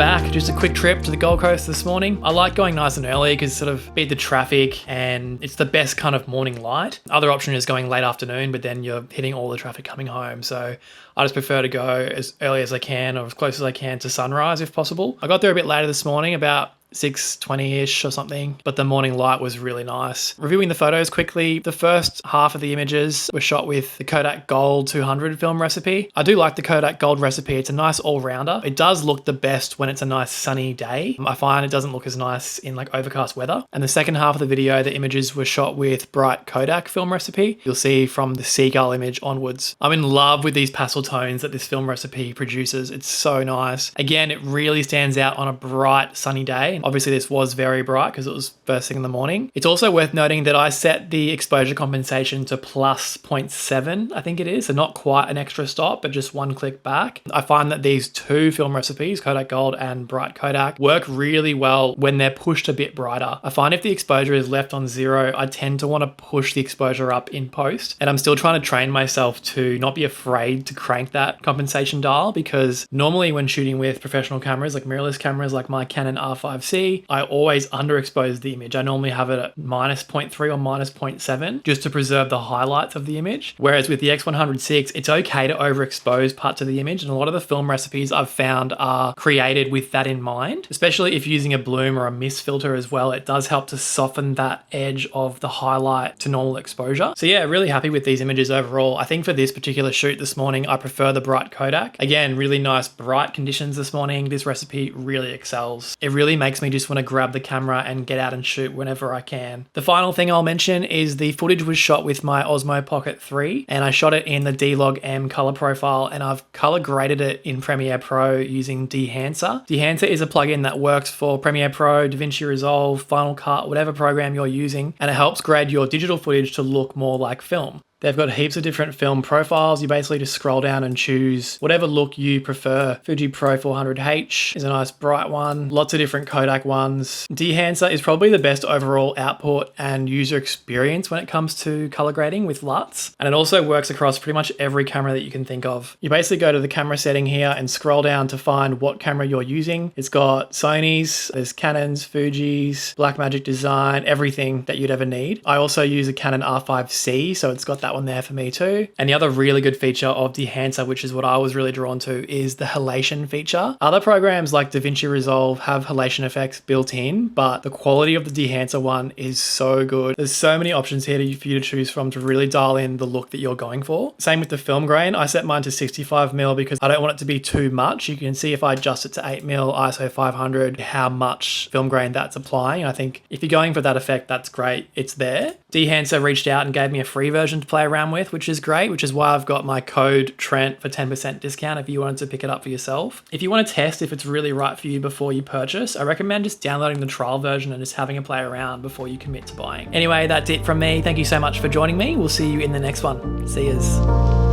back. Just a quick trip to the Gold Coast this morning. I like going nice and early because sort of beat the traffic and it's the best kind of morning light. Other option is going late afternoon, but then you're hitting all the traffic coming home. So I just prefer to go as early as I can or as close as I can to sunrise if possible. I got there a bit later this morning, about 6:20-ish or something, but the morning light was really nice. Reviewing the photos quickly, the first half of the images were shot with the Kodak Gold 200 film recipe. I do like the Kodak Gold recipe. It's a nice all-rounder. It does look the best when it's a nice sunny day. I find it doesn't look as nice in like overcast weather. And the second half of the video, the images were shot with Bright Kodak film recipe. You'll see from the seagull image onwards. I'm in love with these pastel tones that this film recipe produces. It's so nice. Again, it really stands out on a bright sunny day. Obviously this was very bright because it was first thing in the morning. It's also worth noting that I set the exposure compensation to plus 0.7, I think it is. So not quite an extra stop, but just one click back. I find that these two film recipes, Kodak Gold and Bright Kodak, work really well when they're pushed a bit brighter. I find if the exposure is left on 0, I tend to want to push the exposure up in post. And I'm still trying to train myself to not be afraid to crank that compensation dial, because normally when shooting with professional cameras, like mirrorless cameras like my Canon R5C, I always underexpose the image. I normally have it at minus 0.3 or minus 0.7 just to preserve the highlights of the image. Whereas with the X100VI, it's okay to overexpose parts of the image. And a lot of the film recipes I've found are created with that in mind, especially if using a bloom or a mist filter as well. It does help to soften that edge of the highlight to normal exposure. So yeah, really happy with these images overall. I think for this particular shoot this morning, I prefer the Bright Kodak. Again, really nice bright conditions this morning. This recipe really excels. It really makes me just want to grab the camera and get out and shoot whenever I can. The final thing I'll mention is the footage was shot with my Osmo Pocket 3, and I shot it in the D-Log M color profile, and I've color graded it in Premiere Pro using Dehancer. Dehancer is a plugin that works for Premiere Pro, DaVinci Resolve, Final Cut, whatever program you're using, and it helps grade your digital footage to look more like film. They've got heaps of different film profiles. You basically just scroll down and choose whatever look you prefer. Fuji Pro 400H is a nice bright one. Lots of different Kodak ones. Dehancer is probably the best overall output and user experience when it comes to color grading with LUTs. And it also works across pretty much every camera that you can think of. You basically go to the camera setting here and scroll down to find what camera you're using. It's got Sony's, there's Canons, Fuji's, Blackmagic Design, everything that you'd ever need. I also use a Canon R5C, so it's got that one there for me too. And the other really good feature of Dehancer, which is what I was really drawn to, is the halation feature. Other programs like DaVinci Resolve have halation effects built in, but the quality of the Dehancer one is so good. There's so many options here for you to choose from to really dial in the look that you're going for. Same with the film grain. I set mine to 65mm because I don't want it to be too much. You can see if I adjust it to 8mm, ISO 500, how much film grain that's applying. I think if you're going for that effect, that's great. It's there. Dehancer reached out and gave me a free version to play around with, which is great, which is why I've got my code Trent for 10% discount if you wanted to pick it up for yourself. If you want to test if it's really right for you before you purchase, I recommend just downloading the trial version and just having a play around before you commit to buying. Anyway, that's it from me. Thank you so much for joining me. We'll see you in the next one. See yous.